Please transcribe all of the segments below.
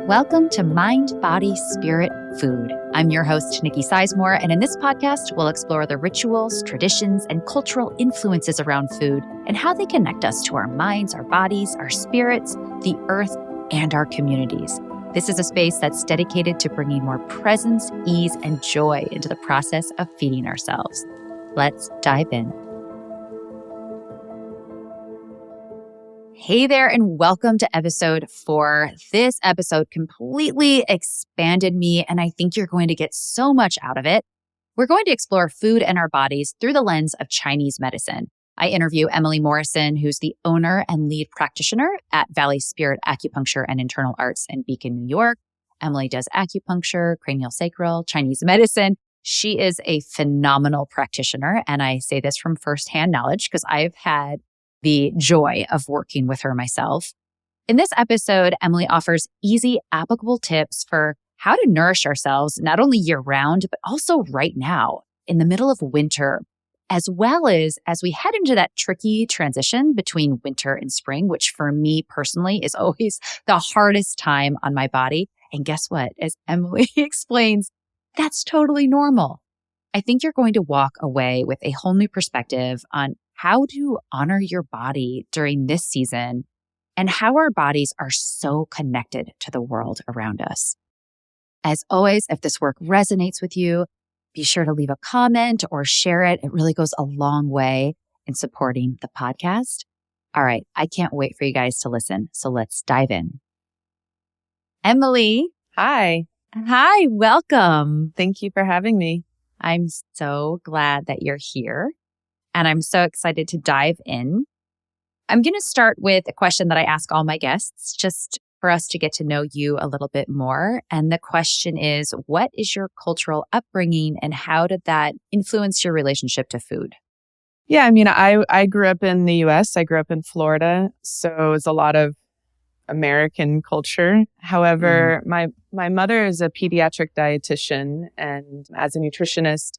Welcome to Mind, Body, Spirit, Food. I'm your host, Nikki Sizemore, and in this podcast, we'll explore the rituals, traditions, and cultural influences around food and how they connect us to our minds, our bodies, our spirits, the earth, and our communities. This is a space that's dedicated to bringing more presence, ease, and joy into the process of feeding ourselves. Let's dive in. Hey there, and welcome to episode 4. This episode completely expanded me, and I think you're going to get so much out of it. We're going to explore food and our bodies through the lens of Chinese medicine. I interview Emily Morrison, who's the owner and lead practitioner at Valley Spirit Acupuncture and Internal Arts in Beacon, New York. Emily does acupuncture, craniosacral, Chinese medicine. She is a phenomenal practitioner, and I say this from firsthand knowledge because I've had the joy of working with her myself. In this episode, Emily offers easy, applicable tips for how to nourish ourselves, not only year-round, but also right now, in the middle of winter, as well as we head into that tricky transition between winter and spring, which for me personally is always the hardest time on my body. And guess what? As Emily explains, that's totally normal. I think you're going to walk away with a whole new perspective on how to honor your body during this season and how our bodies are so connected to the world around us. As always, if this work resonates with you, be sure to leave a comment or share it. It really goes a long way in supporting the podcast. All right, I can't wait for you guys to listen. So let's dive in. Emily. Hi. Hi, welcome. Thank you for having me. I'm so glad that you're here. And I'm so excited to dive in. I'm going to start with a question that I ask all my guests, just for us to get to know you a little bit more. And the question is, what is your cultural upbringing and how did that influence your relationship to food? Yeah, I grew up in the US. I grew up in Florida. So it's a lot of American culture. However, my mother is a pediatric dietitian, and as a nutritionist,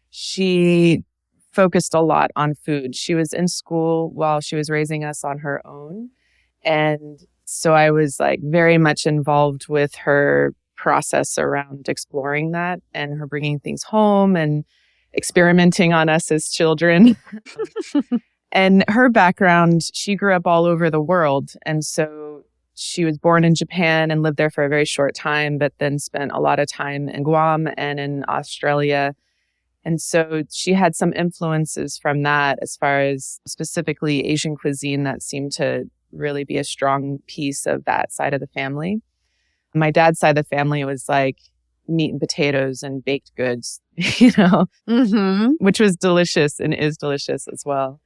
she focused a lot on food. She was in school while she was raising us on her own. And so I was very much involved with her process around exploring that and her bringing things home and experimenting on us as children. And her background, she grew up all over the world. And so she was born in Japan and lived there for a very short time, but then spent a lot of time in Guam and in Australia. And so she had some influences from that as far as specifically Asian cuisine that seemed to really be a strong piece of that side of the family. My dad's side of the family was meat and potatoes and baked goods, which was delicious and is delicious as well.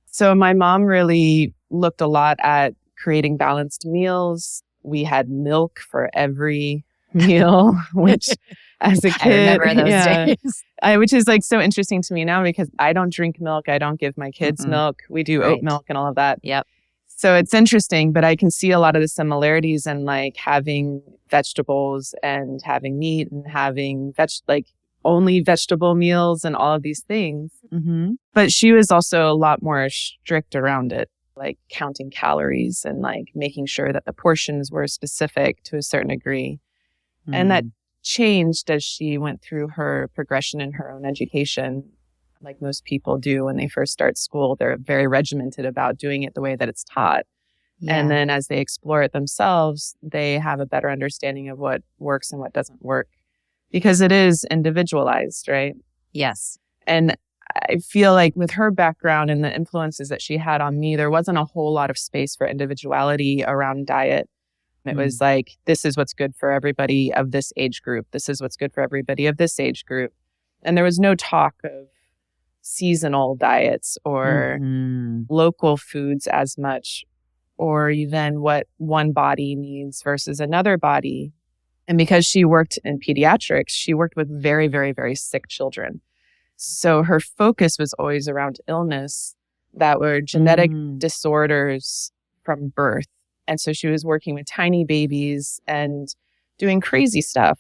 So my mom really looked a lot at creating balanced meals. We had milk for every meal, which as a kid, I remember those days. Which is so interesting to me now because I don't drink milk. I don't give my kids milk. We do oat milk and all of that. Yep. So it's interesting, but I can see a lot of the similarities in having vegetables and having meat and having only vegetable meals and all of these things. Mm-hmm. But she was also a lot more strict around it, counting calories and making sure that the portions were specific to a certain degree. Mm. And that changed as she went through her progression in her own education. Like most people do when they first start school, they're very regimented about doing it the way that it's taught. Yeah. And then as they explore it themselves, they have a better understanding of what works and what doesn't work because it is individualized, right? Yes. And I feel with her background and the influences that she had on me, there wasn't a whole lot of space for individuality around diet. It was this is what's good for everybody of this age group. This is what's good for everybody of this age group. And there was no talk of seasonal diets or local foods as much, or even what one body needs versus another body. And because she worked in pediatrics, she worked with very, very, very sick children. So her focus was always around illness that were genetic disorders from birth. And so she was working with tiny babies and doing crazy stuff.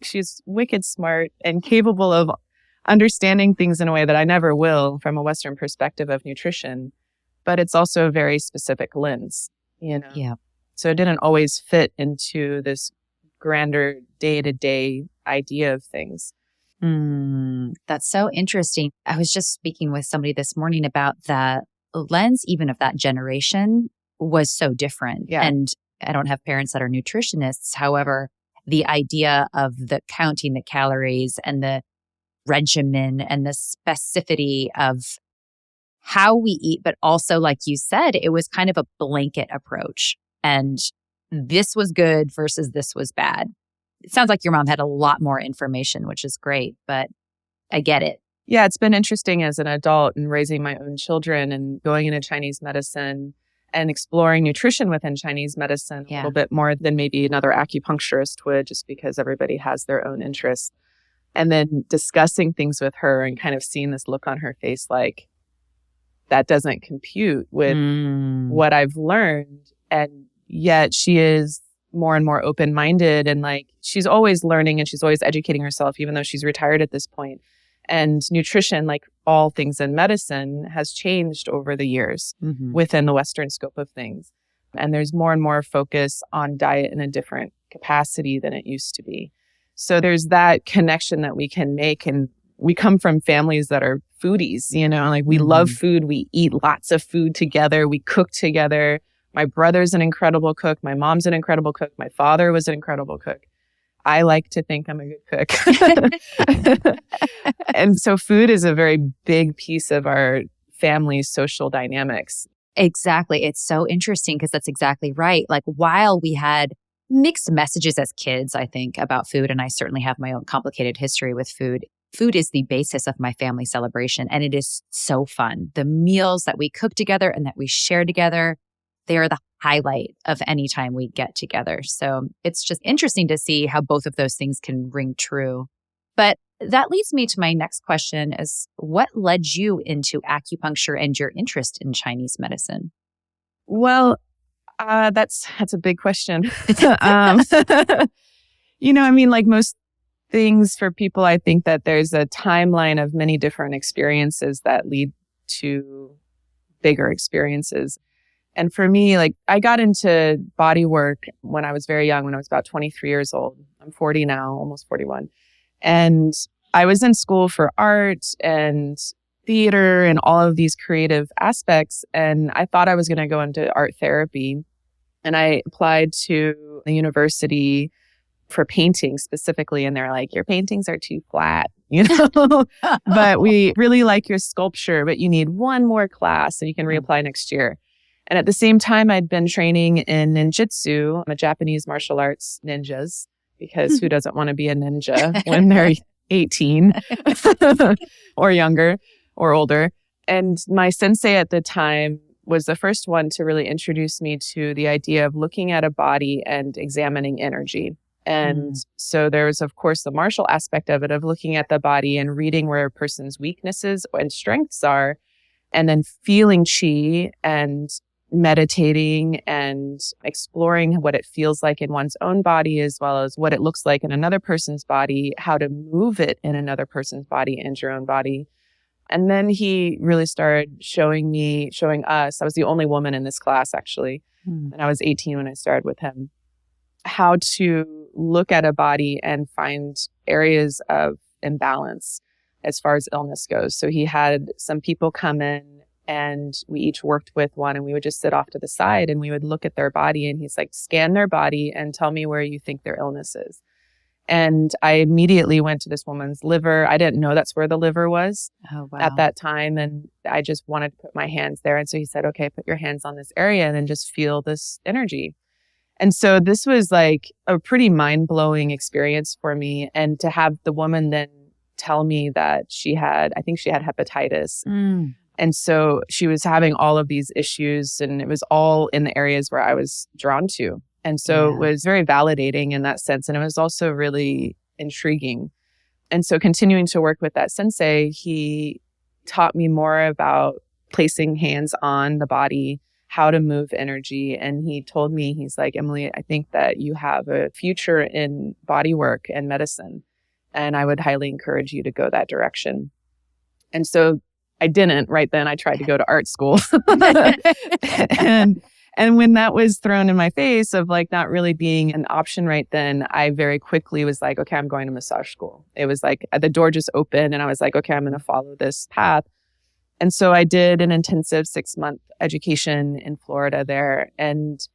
She's wicked smart and capable of understanding things in a way that I never will from a Western perspective of nutrition. But it's also a very specific lens, Yeah. So it didn't always fit into this grander day-to-day idea of things. That's so interesting. I was just speaking with somebody this morning about the lens, even of that generation, was so different. Yeah. And I don't have parents that are nutritionists. However, the idea of the counting the calories and the regimen and the specificity of how we eat, but also, like you said, it was kind of a blanket approach. And this was good versus this was bad. It sounds like your mom had a lot more information, which is great, but I get it. Yeah, it's been interesting as an adult and raising my own children and going into Chinese medicine and exploring nutrition within Chinese medicine a little bit more than maybe another acupuncturist would, just because everybody has their own interests. And then discussing things with her and kind of seeing this look on her face like, that doesn't compute with what I've learned. And yet she is more and more open-minded, and like she's always learning and she's always educating herself, even though she's retired at this point. And nutrition, like all things in medicine, has changed over the years within the Western scope of things. And there's more and more focus on diet in a different capacity than it used to be. So there's that connection that we can make. And we come from families that are foodies, like we love food. We eat lots of food together. We cook together. My brother's an incredible cook. My mom's an incredible cook. My father was an incredible cook. I like to think I'm a good cook. And so food is a very big piece of our family's social dynamics. Exactly. It's so interesting because that's exactly right. Like while we had mixed messages as kids, I think, about food, and I certainly have my own complicated history with food. Food is the basis of my family celebration, and it is so fun. The meals that we cook together and that we share together, they are the highlight of any time we get together. So it's just interesting to see how both of those things can ring true. But that leads me to my next question is, what led you into acupuncture and your interest in Chinese medicine? Well, that's a big question. Like most things for people, I think that there's a timeline of many different experiences that lead to bigger experiences. And for me, like I got into body work when I was very young, when I was about 23 years old. I'm 40 now, almost 41. And I was in school for art and theater and all of these creative aspects. And I thought I was going to go into art therapy. And I applied to the university for painting specifically. And they're like, your paintings are too flat, but we really like your sculpture, but you need one more class and you can reapply next year. And at the same time, I'd been training in ninjutsu. I'm a Japanese martial arts ninjas, because who doesn't want to be a ninja when they're 18 or younger or older? And my sensei at the time was the first one to really introduce me to the idea of looking at a body and examining energy. And so there was, of course, the martial aspect of it, of looking at the body and reading where a person's weaknesses and strengths are, and then feeling chi and meditating and exploring what it feels like in one's own body, as well as what it looks like in another person's body, how to move it in another person's body and your own body. And then he really started showing us, I was the only woman in this class actually, and I was 18 when I started with him, how to look at a body and find areas of imbalance as far as illness goes. So he had some people come in and we each worked with one, and we would just sit off to the side and we would look at their body, and he's like, scan their body and tell me where you think their illness is. And I immediately went to this woman's liver. I didn't know that's where the liver was at that time. And I just wanted to put my hands there. And so he said, okay, put your hands on this area and then just feel this energy. And so this was like a pretty mind-blowing experience for me. And to have the woman then tell me that I think she had hepatitis. And so she was having all of these issues, and it was all in the areas where I was drawn to. And so it was very validating in that sense. And it was also really intriguing. And so continuing to work with that sensei, he taught me more about placing hands on the body, how to move energy. And he told me, he's like, Emily, I think that you have a future in body work and medicine, and I would highly encourage you to go that direction. And so I didn't right then. I tried to go to art school. And when that was thrown in my face of like not really being an option right then, I very quickly was like, okay, I'm going to massage school. It was like the door just opened and I was like, okay, I'm going to follow this path. And so I did an intensive 6-month education in Florida there. And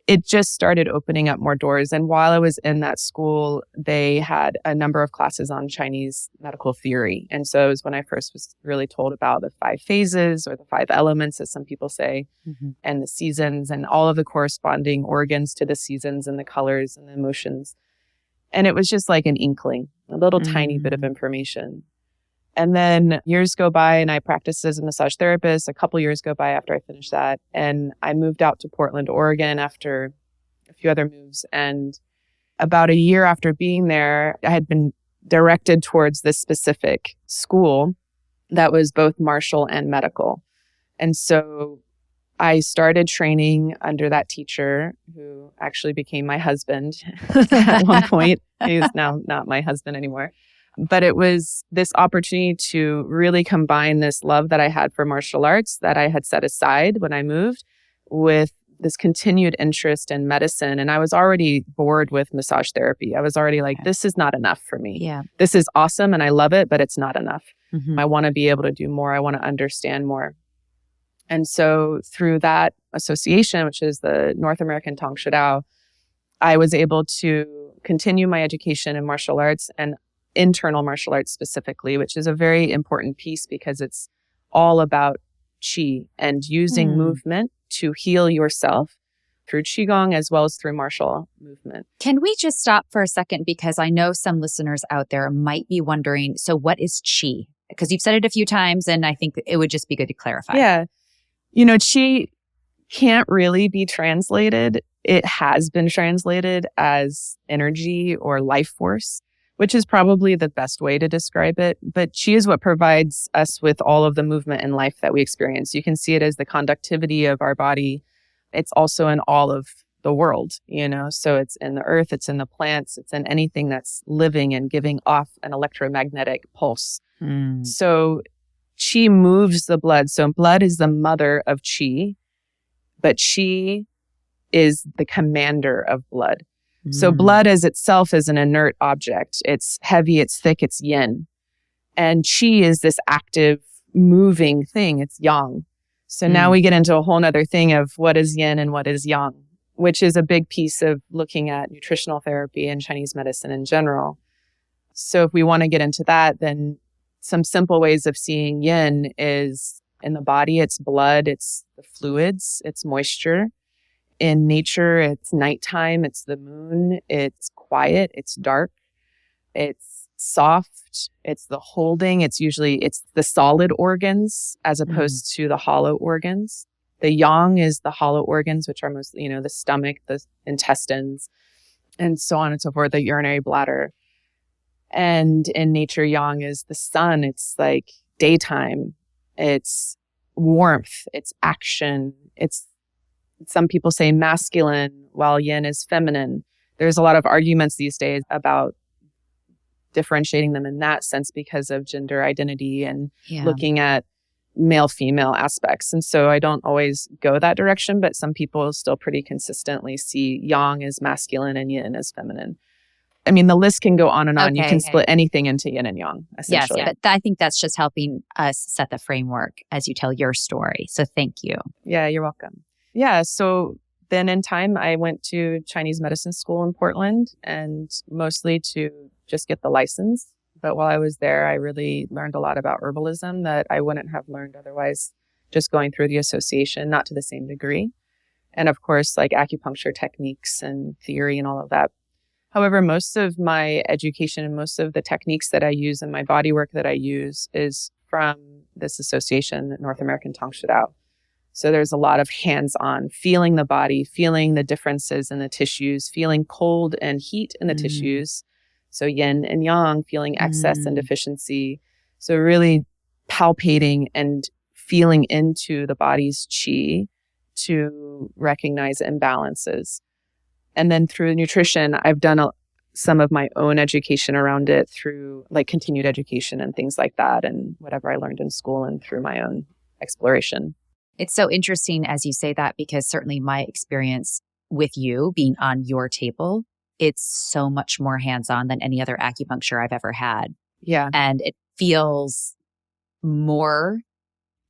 it just started opening up more doors. And while I was in that school, they had a number of classes on Chinese medical theory. And so it was when I first was really told about the 5 phases or the 5 elements, as some people say, and the seasons and all of the corresponding organs to the seasons and the colors and the emotions. And it was just like an inkling, a little tiny bit of information. And then years go by and I practiced as a massage therapist. A couple years go by after I finished that. And I moved out to Portland, Oregon after a few other moves. And about a year after being there, I had been directed towards this specific school that was both martial and medical. And so I started training under that teacher who actually became my husband at one point. He's now not my husband anymore. But it was this opportunity to really combine this love that I had for martial arts that I had set aside when I moved with this continued interest in medicine. And I was already bored with massage therapy. I was already like, this is not enough for me. Yeah. This is awesome and I love it, but it's not enough. I want to be able to do more. I want to understand more. And so through that association, which is the North American Tong Shidao, I was able to continue my education in martial arts and internal martial arts specifically, which is a very important piece because it's all about qi and using movement to heal yourself through qigong as well as through martial movement. Can we just stop for a second? Because I know some listeners out there might be wondering, so what is qi? Because you've said it a few times and I think it would just be good to clarify. Yeah. You know, qi can't really be translated. It has been translated as energy or life force, which is probably the best way to describe it. But qi is what provides us with all of the movement in life that we experience. You can see it as the conductivity of our body. It's also in all of the world, you know, so it's in the earth, it's in the plants, it's in anything that's living and giving off an electromagnetic pulse. So qi moves the blood. So blood is the mother of qi, but qi is the commander of blood. So blood as itself is an inert object. It's heavy, it's thick, it's yin. And qi is this active, moving thing. It's yang. So now we get into a whole nother thing of what is yin and what is yang, which is a big piece of looking at nutritional therapy and Chinese medicine in general. So if we want to get into that, then some simple ways of seeing yin is in the body, it's blood, it's the fluids, it's moisture. In nature, it's nighttime, it's the moon, it's quiet, it's dark, it's soft, it's the holding, it's the solid organs as opposed to the hollow organs. The yang is the hollow organs, which are mostly, the stomach, the intestines, and so on and so forth, the urinary bladder. And in nature, yang is the sun. It's like daytime. It's warmth. It's action. Some people say masculine, while yin is feminine. There's a lot of arguments these days about differentiating them in that sense because of gender identity and looking at male-female aspects. And so I don't always go that direction, but some people still pretty consistently see yang as masculine and yin as feminine. I mean, the list can go on and on. You can split anything into yin and yang, essentially. Yes, but I think that's just helping us set the framework as you tell your story. So thank you. Yeah, you're welcome. Yeah, so then in time, I went to Chinese medicine school in Portland and mostly to just get the license. But while I was there, I really learned a lot about herbalism that I wouldn't have learned otherwise just going through the association, not to the same degree. And of course, like acupuncture techniques and theory and all of that. However, most of my education and most of the techniques that I use and my body work that I use is from this association, the North American Tong Shidao. So there's a lot of hands-on, feeling the body, feeling the differences in the tissues, feeling cold and heat in the tissues. So yin and yang, feeling excess and deficiency. So really palpating and feeling into the body's qi to recognize imbalances. And then through nutrition, I've done some of my own education around it through like continued education and things like that and whatever I learned in school and through my own exploration. It's so interesting as you say that, because certainly my experience with you being on your table, it's so much more hands-on than any other acupuncture I've ever had. Yeah. And it feels more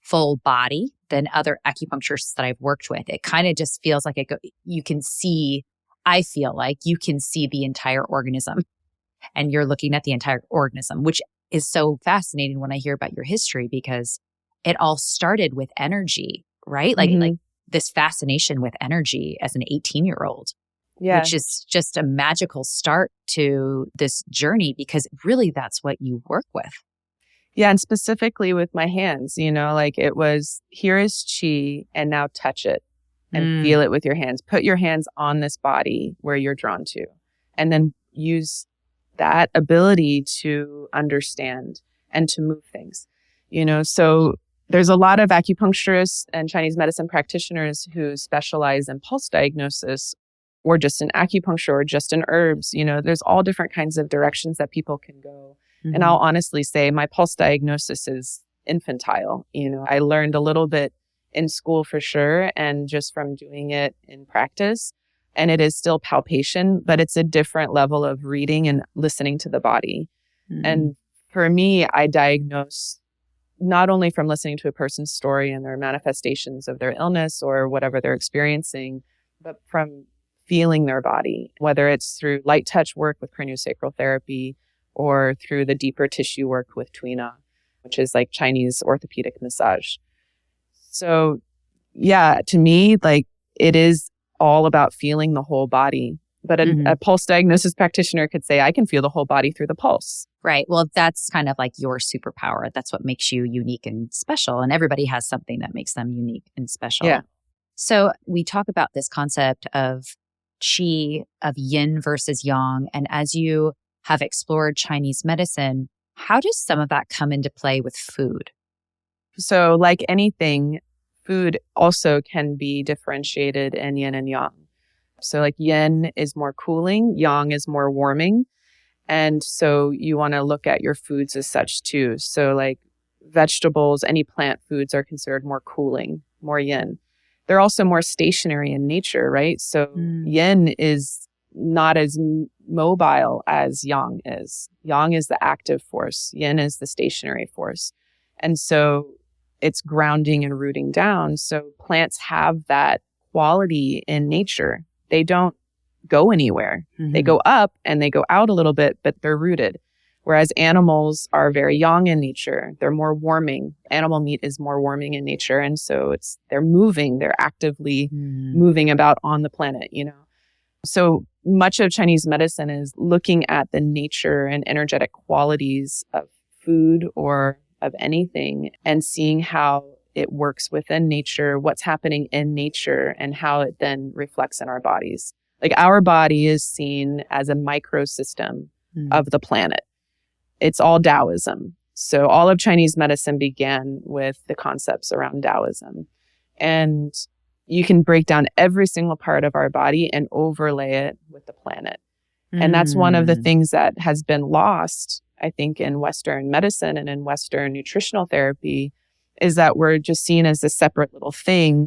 full body than other acupuncturists that I've worked with. It kind of just feels like you can see, I feel like you can see the entire organism and you're looking at the entire organism, which is so fascinating when I hear about your history, because it all started with energy, right? Like this fascination with energy as an 18-year-old, which is just a magical start to this journey, because really that's what you work with. Yeah. And specifically with my hands, like it was, here is chi, and now touch it and feel it with your hands. Put your hands on this body where you're drawn to, and then use that ability to understand and to move things, So there's a lot of acupuncturists and Chinese medicine practitioners who specialize in pulse diagnosis, or just in acupuncture, or just in herbs. There's all different kinds of directions that people can go. And I'll honestly say my pulse diagnosis is infantile. I learned a little bit in school for sure, and just from doing it in practice. And it is still palpation, but it's a different level of reading and listening to the body. And for me, I diagnose not only from listening to a person's story and their manifestations of their illness or whatever they're experiencing, but from feeling their body, whether it's through light touch work with craniosacral therapy, or through the deeper tissue work with Tuina, which is like Chinese orthopedic massage. So yeah, to me, like it is all about feeling the whole body. But a pulse diagnosis practitioner could say, I can feel the whole body through the pulse. Right. Well, that's kind of like your superpower. That's what makes you unique and special. And everybody has something that makes them unique and special. Yeah. So we talk about this concept of qi, of yin versus yang. And as you have explored Chinese medicine, how does some of that come into play with food? So like anything, food also can be differentiated in yin and yang. So like yin is more cooling, yang is more warming. And so you want to look at your foods as such too. So like vegetables, any plant foods are considered more cooling, more yin. They're also more stationary in nature, right? So yin is not as mobile as yang is. Yang is the active force. Yin is the stationary force. And so it's grounding and rooting down. So plants have that quality in nature. They don't go anywhere. They go up and they go out a little bit, but they're rooted. Whereas animals are very yang in nature. They're more warming. Animal meat is more warming in nature. And so they're moving. They're actively moving about on the planet, So much of Chinese medicine is looking at the nature and energetic qualities of food or of anything, and seeing how it works within nature, what's happening in nature, and how it then reflects in our bodies. Like our body is seen as a microsystem of the planet. It's all Taoism. So all of Chinese medicine began with the concepts around Taoism. And you can break down every single part of our body and overlay it with the planet. And that's one of the things that has been lost, I think, in Western medicine and in Western nutritional therapy, is that we're just seen as a separate little thing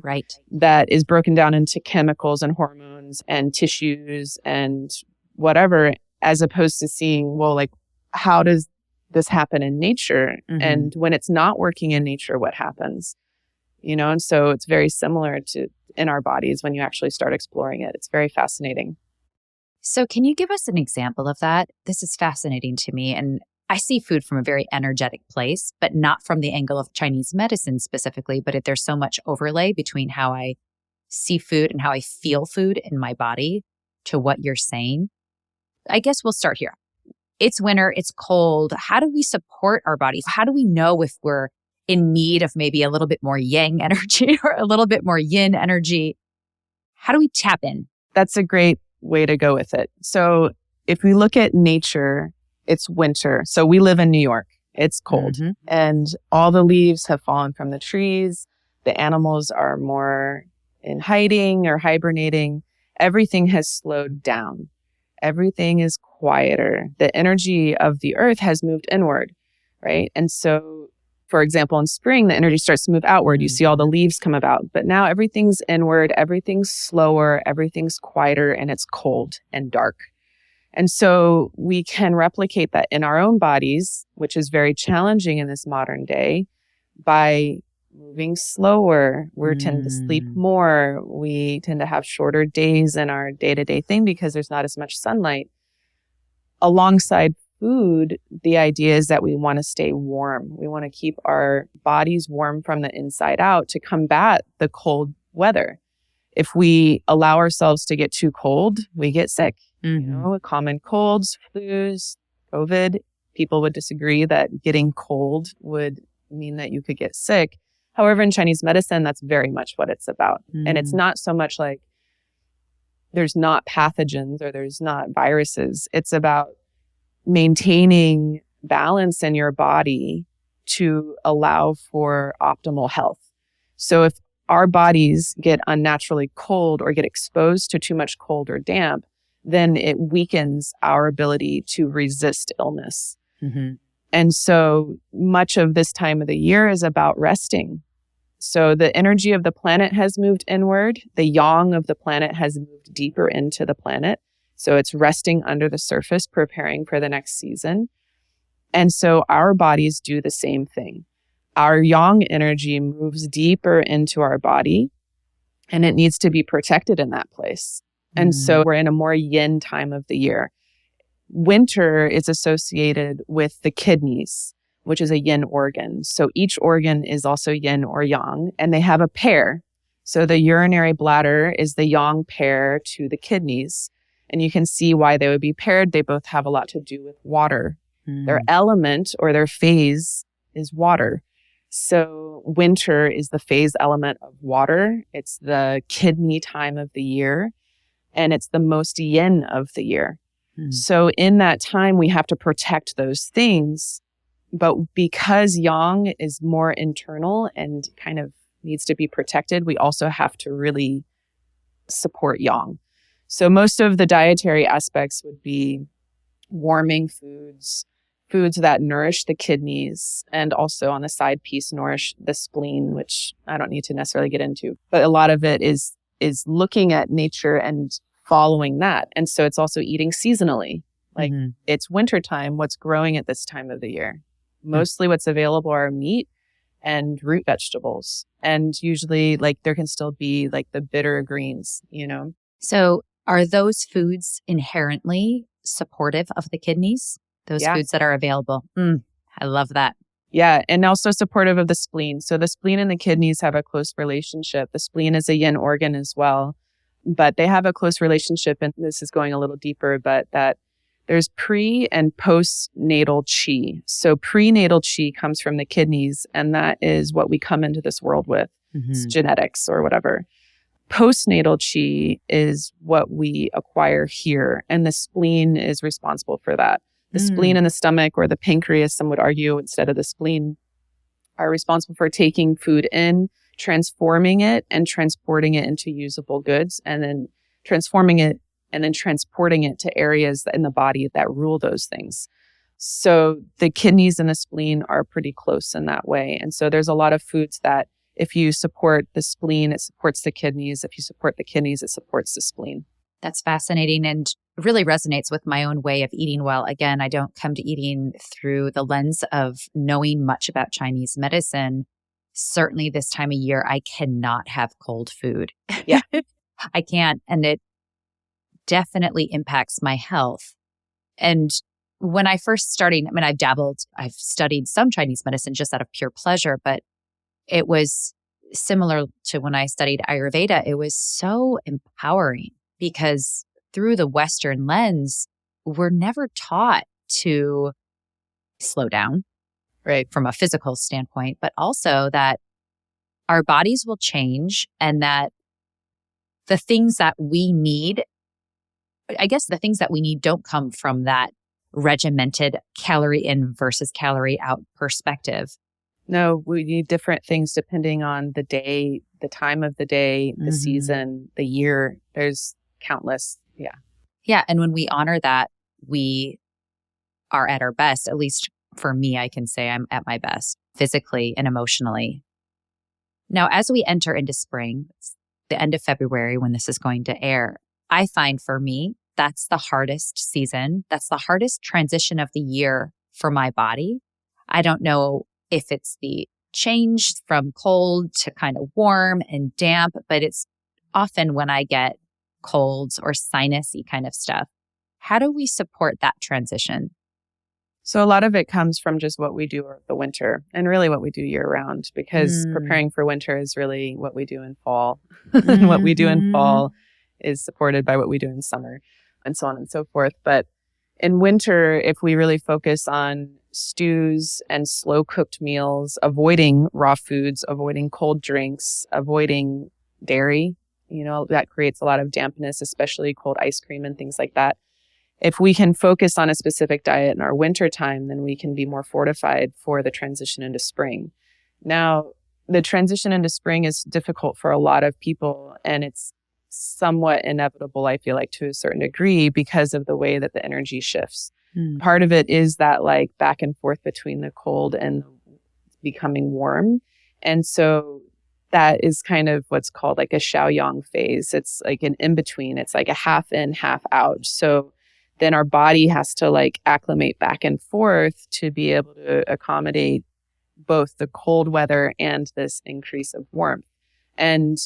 that is broken down into chemicals and hormones and tissues and whatever, as opposed to seeing, well, like, how does this happen in nature? And when it's not working in nature, what happens? And so it's very similar to in our bodies when you actually start exploring it. It's very fascinating. So can you give us an example of that? This is fascinating to me. And I see food from a very energetic place, but not from the angle of Chinese medicine specifically. But if there's so much overlay between how I see food and how I feel food in my body to what you're saying, I guess we'll start here. It's winter, it's cold. How do we support our bodies? How do we know if we're in need of maybe a little bit more yang energy or a little bit more yin energy? How do we tap in? That's a great way to go with it. So if we look at nature, it's winter. So we live in New York. It's cold and all the leaves have fallen from the trees. The animals are more in hiding or hibernating. Everything has slowed down. Everything is quieter. The energy of the earth has moved inward, right? And so For example, in spring, the energy starts to move outward. You see all the leaves come about. But now everything's inward, everything's slower, everything's quieter, and it's cold and dark. And so we can replicate that in our own bodies, which is very challenging in this modern day, by moving slower. We tend to sleep more. We tend to have shorter days in our day-to-day thing because there's not as much sunlight. Alongside food, the idea is that we want to stay warm. We want to keep our bodies warm from the inside out to combat the cold weather. If we allow ourselves to get too cold, we get sick. You know, common colds, flus, COVID. People would disagree that getting cold would mean that you could get sick. However, in Chinese medicine, that's very much what it's about. And it's not so much like there's not pathogens or there's not viruses. It's about maintaining balance in your body to allow for optimal health. So if our bodies get unnaturally cold or get exposed to too much cold or damp, then it weakens our ability to resist illness. And so much of this time of the year is about resting. So the energy of the planet has moved inward. The yang of the planet has moved deeper into the planet. So it's resting under the surface, preparing for the next season. And so our bodies do the same thing. Our yang energy moves deeper into our body, and it needs to be protected in that place. And so we're in a more yin time of the year. Winter is associated with the kidneys, which is a yin organ. So each organ is also yin or yang, and they have a pair. So the urinary bladder is the yang pair to the kidneys. And you can see why they would be paired. They both have a lot to do with water. Their element or their phase is water. So winter is the phase element of water. It's the kidney time of the year. And it's the most yin of the year. So in that time, we have to protect those things. But because yang is more internal and kind of needs to be protected, we also have to really support yang. So most of the dietary aspects would be warming foods, foods that nourish the kidneys, and also on the side piece, nourish the spleen, which I don't need to necessarily get into. But a lot of it is looking at nature and following that. And so it's also eating seasonally. Like it's wintertime, what's growing at this time of the year? Mostly what's available are meat and root vegetables. And usually like there can still be like the bitter greens, you know? So are those foods inherently supportive of the kidneys? Those foods that are available? I love that. Yeah. And also supportive of the spleen. So the spleen and the kidneys have a close relationship. The spleen is a yin organ as well, but they have a close relationship. And this is going a little deeper, but that there's pre and postnatal chi. So prenatal chi comes from the kidneys, and that is what we come into this world with. It's genetics or whatever. Postnatal chi is what we acquire here, and the spleen is responsible for that. The spleen and the stomach, or the pancreas, some would argue, instead of the spleen, are responsible for taking food in, transforming it, and transporting it into usable goods, and then transforming it and then transporting it to areas in the body that rule those things. So the kidneys and the spleen are pretty close in that way. And so there's a lot of foods that if you support the spleen, it supports the kidneys. If you support the kidneys, it supports the spleen. That's fascinating and really resonates with my own way of eating well. Again, I don't come to eating through the lens of knowing much about Chinese medicine. Certainly this time of year, I cannot have cold food. Yeah. I can't. And it definitely impacts my health. And when I first started, I mean, I've studied some Chinese medicine just out of pure pleasure, but it was similar to when I studied Ayurveda. It was so empowering because through the Western lens, we're never taught to slow down, right, from a physical standpoint, but also that our bodies will change and that the things that we need, I guess the things that we need don't come from that regimented calorie in versus calorie out perspective. No, we need different things depending on the day, the time of the day, the season, the year. There's countless. Yeah. Yeah. And when we honor that, we are at our best, at least for me, I can say I'm at my best physically and emotionally. Now, as we enter into spring, it's the end of February when this is going to air, I find for me, that's the hardest season. That's the hardest transition of the year for my body. I don't know if it's the change from cold to kind of warm and damp, but it's often when I get colds or sinusy kind of stuff. How do we support that transition? So a lot of it comes from just what we do over the winter and really what we do year round, because preparing for winter is really what we do in fall. And what we do in fall is supported by what we do in summer and so on and so forth. But in winter, if we really focus on stews and slow cooked meals, avoiding raw foods, avoiding cold drinks, avoiding dairy, that creates a lot of dampness, especially cold ice cream and things like that. If we can focus on a specific diet in our winter time, then we can be more fortified for the transition into spring. Now, the transition into spring is difficult for a lot of people, and it's somewhat inevitable, I feel like, to a certain degree because of the way that the energy shifts. Part of it is that like back and forth between the cold and becoming warm. And so that is kind of what's called like a Xiaoyang phase. It's like an in-between. It's like a half in, half out. So then our body has to like acclimate back and forth to be able to accommodate both the cold weather and this increase of warmth. And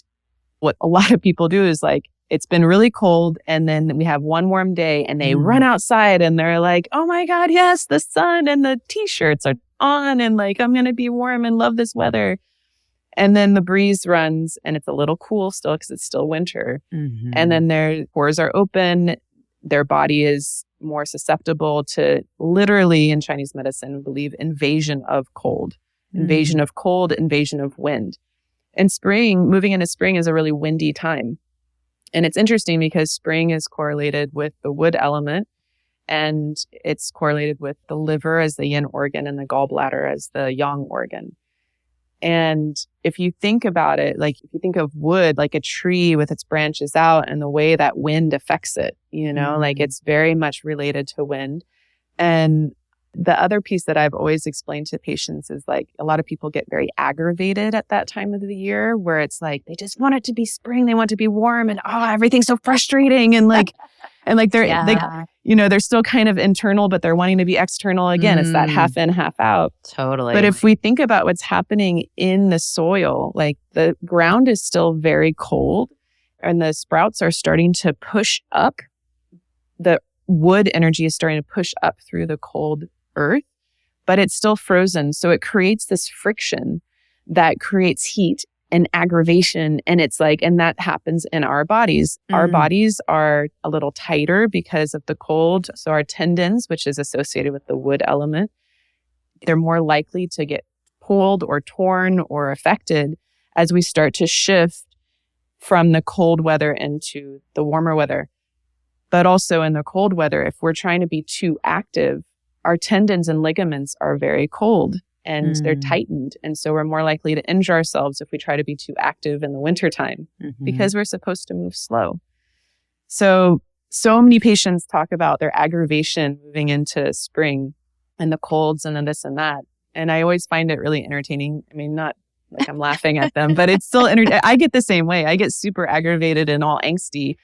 what a lot of people do is like, it's been really cold and then we have one warm day and they run outside and they're like, oh my God, yes, the sun and the t-shirts are on and like, I'm going to be warm and love this weather. And then the breeze runs and it's a little cool still because it's still winter. And then their pores are open. Their body is more susceptible to literally in Chinese medicine, we believe invasion of cold, invasion of wind. And spring, moving into spring is a really windy time. And it's interesting because spring is correlated with the wood element and it's correlated with the liver as the yin organ and the gallbladder as the yang organ. And if you think about it, like if you think of wood, like a tree with its branches out and the way that wind affects it, like it's very much related to wind. And the other piece that I've always explained to patients is like a lot of people get very aggravated at that time of the year where it's like they just want it to be spring, they want it to be warm and everything's so frustrating and like they're they're still kind of internal but they're wanting to be external again. It's that half in, half out. Totally. But if we think about what's happening in the soil, like the ground is still very cold and the sprouts are starting to push up. The wood energy is starting to push up through the cold earth, but it's still frozen. So it creates this friction that creates heat and aggravation. And it's like, and that happens in our bodies. Our bodies are a little tighter because of the cold. So our tendons, which is associated with the wood element, they're more likely to get pulled or torn or affected as we start to shift from the cold weather into the warmer weather. But also in the cold weather, if we're trying to be too active, our tendons and ligaments are very cold and they're tightened. And so we're more likely to injure ourselves if we try to be too active in the wintertime because we're supposed to move slow. So many patients talk about their aggravation moving into spring and the colds and then this and that. And I always find it really entertaining. I mean, not like I'm laughing at them, but it's still I get the same way. I get super aggravated and all angsty.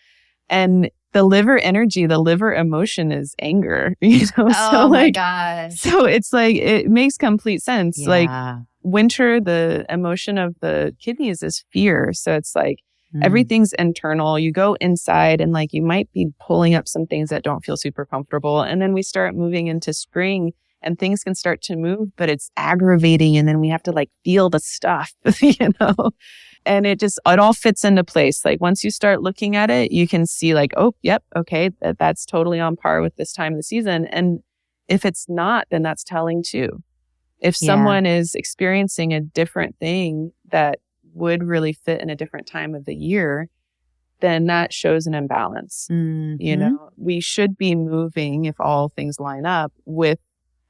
And the liver energy, the liver emotion is anger, my gosh. So it's like, it makes complete sense. Yeah. Like winter, the emotion of the kidneys is fear. So it's like everything's internal. You go inside and like you might be pulling up some things that don't feel super comfortable. And then we start moving into spring and things can start to move, but it's aggravating. And then we have to like feel the stuff, And it all fits into place. Like once you start looking at it, you can see like, oh, yep, okay, that's totally on par with this time of the season. And if it's not, then that's telling too. If someone is experiencing a different thing that would really fit in a different time of the year, then that shows an imbalance. We should be moving, if all things line up, with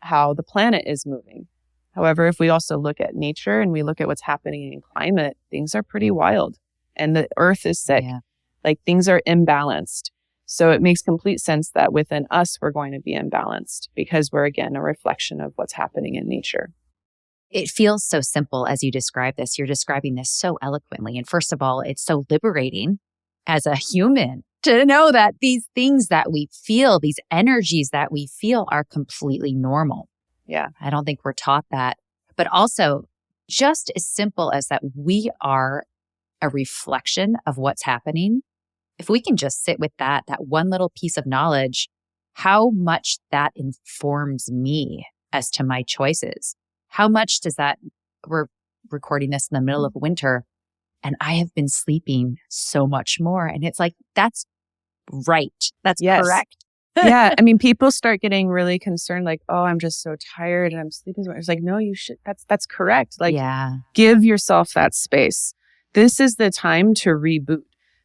how the planet is moving. However, if we also look at nature and we look at what's happening in climate, things are pretty wild and the earth is sick. Like things are imbalanced. So it makes complete sense that within us, we're going to be imbalanced because we're, again, a reflection of what's happening in nature. It feels so simple as you describe this. You're describing this so eloquently. And first of all, it's so liberating as a human to know that these things that we feel, these energies that we feel are completely normal. Yeah. I don't think we're taught that. But also, just as simple as that we are a reflection of what's happening. If we can just sit with that one little piece of knowledge, how much that informs me as to my choices. How much does that, we're recording this in the middle of winter, and I have been sleeping so much more. And it's like, that's right. That's correct. Yeah. I mean, people start getting really concerned, like, oh, I'm just so tired and I'm sleeping so much. It's like, no, you should, that's correct. Like, give yourself that space. This is the time to reboot.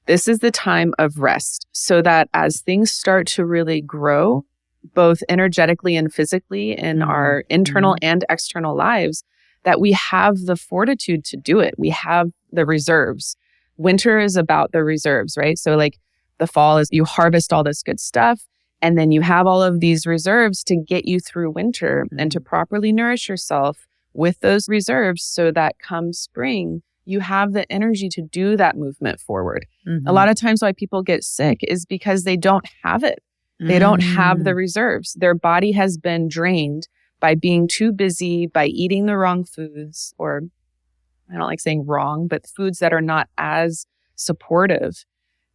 This is the time of rest so that as things start to really grow, both energetically and physically in our internal and external lives, that we have the fortitude to do it. We have the reserves. Winter is about the reserves, right? So like the fall is you harvest all this good stuff and then you have all of these reserves to get you through winter and to properly nourish yourself with those reserves so that come spring, you have the energy to do that movement forward. A lot of times why people get sick is because they don't have it. They don't have the reserves. Their body has been drained by being too busy, by eating the wrong foods, or I don't like saying wrong, but foods that are not as supportive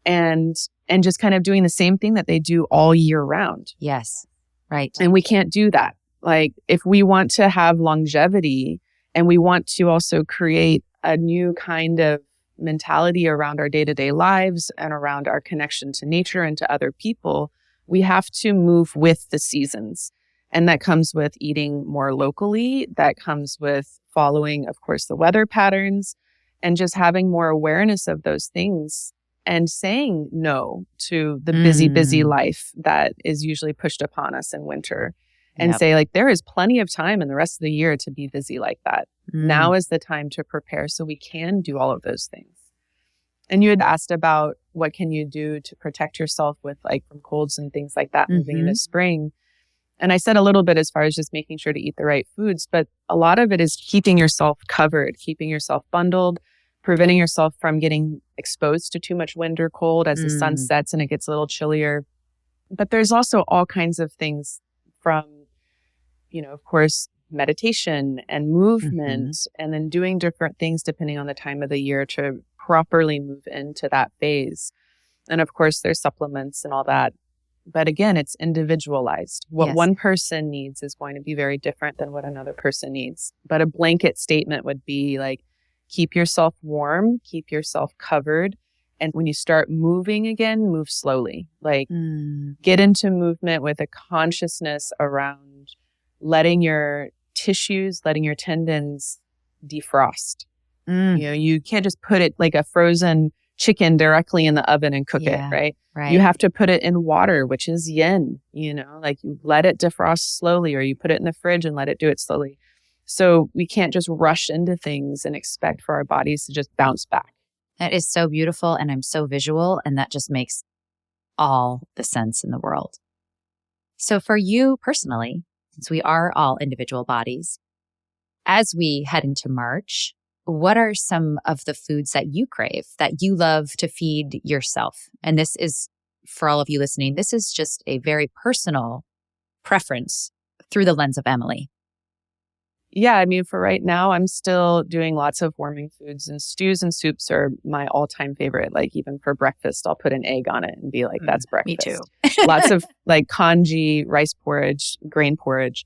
and just kind of doing the same thing that they do all year round. Yes. Right. And we can't do that. Like if we want to have longevity and we want to also create a new kind of mentality around our day-to-day lives and around our connection to nature and to other people, we have to move with the seasons. And that comes with eating more locally. That comes with following, of course, the weather patterns and just having more awareness of those things and saying no to the busy life that is usually pushed upon us in winter. And say, like, there is plenty of time in the rest of the year to be busy like that. Now is the time to prepare so we can do all of those things. And you had asked about what can you do to protect yourself with like from colds and things like that moving into spring. And I said a little bit as far as just making sure to eat the right foods, but a lot of it is keeping yourself covered, keeping yourself bundled, preventing yourself from getting exposed to too much wind or cold as the sun sets and it gets a little chillier. But there's also all kinds of things from, you know, of course, meditation and movement and then doing different things depending on the time of the year to properly move into that phase. And of course, there's supplements and all that. But again, it's individualized. What one person needs is going to be very different than what another person needs. But a blanket statement would be like, keep yourself warm, keep yourself covered. And when you start moving again, move slowly. Like get into movement with a consciousness around letting your tissues, letting your tendons defrost. You know, you can't just put it like a frozen chicken directly in the oven and cook it, right? You have to put it in water, which is yin, you know, like you let it defrost slowly or you put it in the fridge and let it do it slowly. So we can't just rush into things and expect for our bodies to just bounce back. That is so beautiful. And I'm so visual. And that just makes all the sense in the world. So for you personally, since we are all individual bodies, as we head into March, what are some of the foods that you crave, that you love to feed yourself? And this is, for all of you listening, this is just a very personal preference through the lens of Emily. Yeah, I mean, for right now, I'm still doing lots of warming foods, and stews and soups are my all-time favorite. Like even for breakfast, I'll put an egg on it and be like, that's breakfast. Me too. Lots of like congee, rice porridge, grain porridge.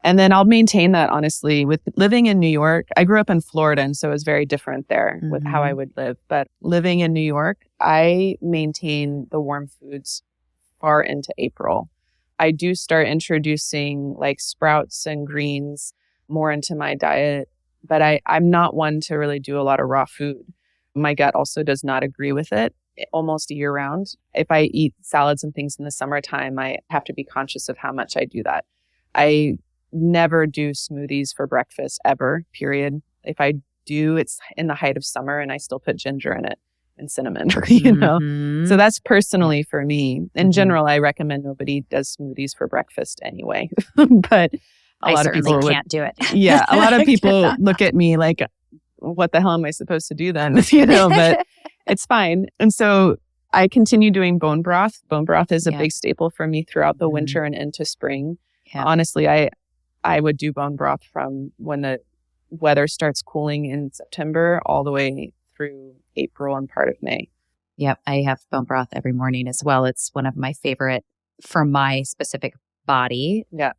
And then I'll maintain that, honestly. With living in New York, I grew up in Florida, and so it was very different there with how I would live. But living in New York, I maintain the warm foods far into April. I do start introducing like sprouts and greens more into my diet, but I'm not one to really do a lot of raw food. My gut also does not agree with it almost year round. If I eat salads and things in the summertime, I have to be conscious of how much I do that. I never do smoothies for breakfast ever, period. If I do, it's in the height of summer and I still put ginger in it. and cinnamon, you know? So that's personally for me. In general, I recommend nobody does smoothies for breakfast anyway. But I certainly can't do it. Yeah. A lot of people look at me like, what the hell am I supposed to do then? You know, but it's fine. And so I continue doing bone broth. Bone broth is a big staple for me throughout the winter and into spring. Yeah. Honestly, I would do bone broth from when the weather starts cooling in September all the way through April and part of May. Yep. I have bone broth every morning as well. It's one of my favorite for my specific body. Yeah.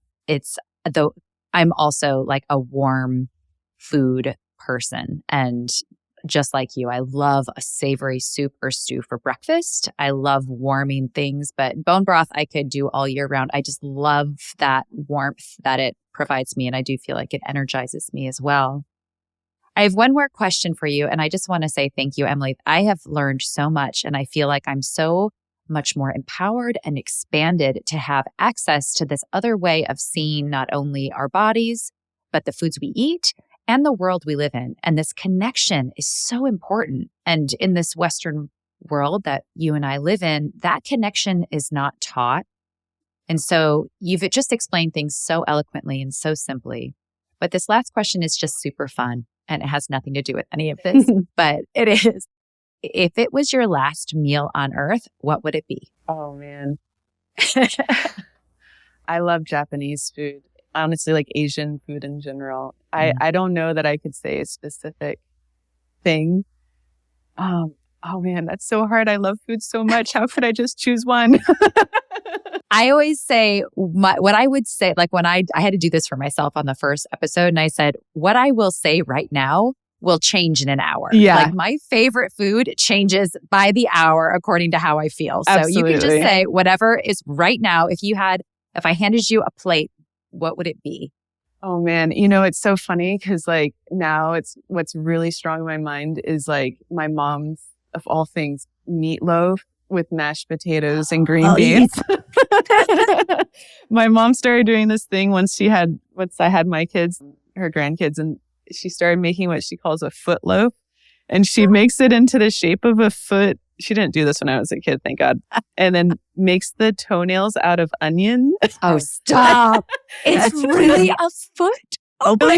Though I'm also like a warm food person. And just like you, I love a savory soup or stew for breakfast. I love warming things, but bone broth I could do all year round. I just love that warmth that it provides me. And I do feel like it energizes me as well. I have one more question for you. And I just want to say thank you, Emily. I have learned so much and I feel like I'm so much more empowered and expanded to have access to this other way of seeing not only our bodies, but the foods we eat and the world we live in. And this connection is so important. And in this Western world that you and I live in, that connection is not taught. And so you've just explained things so eloquently and so simply. But this last question is just super fun and it has nothing to do with any of this, but it is. If it was your last meal on earth, what would it be? Oh, man. I love Japanese food. Honestly, like Asian food in general. I don't know that I could say a specific thing. Oh man, that's so hard. I love food so much. How could I just choose one? I always say what I would say, like when I had to do this for myself on the first episode, and I said, what I will say right now will change in an hour. Yeah. Like my favorite food changes by the hour according to how I feel. So Absolutely. You can just say whatever is right now. If I handed you a plate, what would it be? Oh man, you know, it's so funny because like now what's really strong in my mind is like my mom's, of all things, meatloaf with mashed potatoes and green beans. Yes. My mom started doing this thing once I had my kids, her grandkids, and she started making what she calls a foot loaf. And she makes it into the shape of a foot. She didn't do this when I was a kid, thank God. And then makes the toenails out of onion. Oh, stop. It's really a foot? Oh, but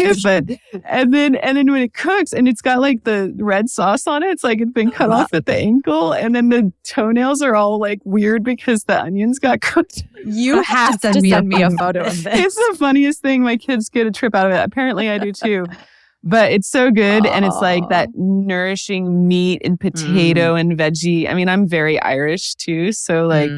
and then when it cooks and it's got like the red sauce on it, it's like it's been cut off at the ankle. And then the toenails are all like weird because the onions got cooked. You have to send me a photo of this. It's the funniest thing. My kids get a trip out of it. Apparently I do too. But it's so good. And it's like that nourishing meat and potato and veggie. I mean, I'm very Irish too. So like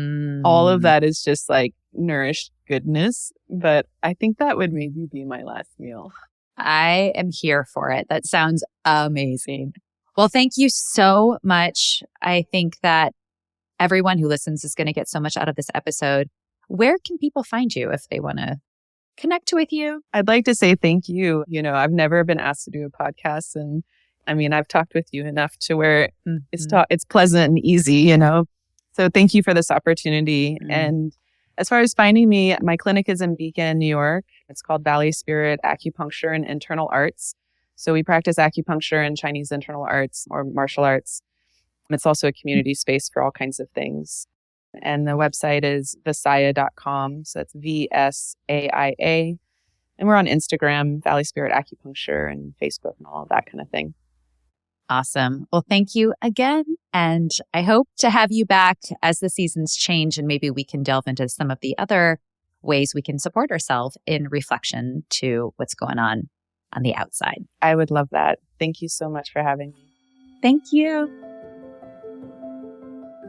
all of that is just like nourished goodness. But I think that would maybe be my last meal. I am here for it. That sounds amazing. Well, thank you so much. I think that everyone who listens is going to get so much out of this episode. Where can people find you if they want to connect with you? I'd like to say thank you. You know, I've never been asked to do a podcast. And I mean, I've talked with you enough to where it's pleasant and easy, you know. So thank you for this opportunity. And as far as finding me, my clinic is in Beacon, New York. It's called Valley Spirit Acupuncture and Internal Arts. So we practice acupuncture and Chinese internal arts or martial arts. And it's also a community space for all kinds of things. And the website is Vsaia.com. So it's VSAIA. And we're on Instagram, Valley Spirit Acupuncture, and Facebook and all of that kind of thing. Awesome. Well, thank you again. And I hope to have you back as the seasons change and maybe we can delve into some of the other ways we can support ourselves in reflection to what's going on the outside. I would love that. Thank you so much for having me. Thank you.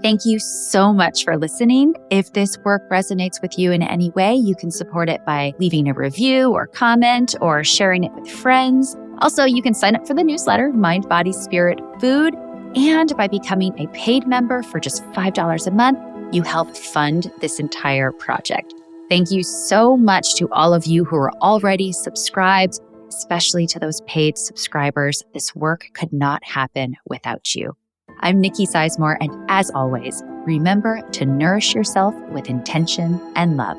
Thank you so much for listening. If this work resonates with you in any way, you can support it by leaving a review or comment or sharing it with friends. Also, you can sign up for the newsletter, Mind, Body, Spirit, Food. And by becoming a paid member for just $5 a month, you help fund this entire project. Thank you so much to all of you who are already subscribed, especially to those paid subscribers. This work could not happen without you. I'm Nikki Sizemore, and as always, remember to nourish yourself with intention and love.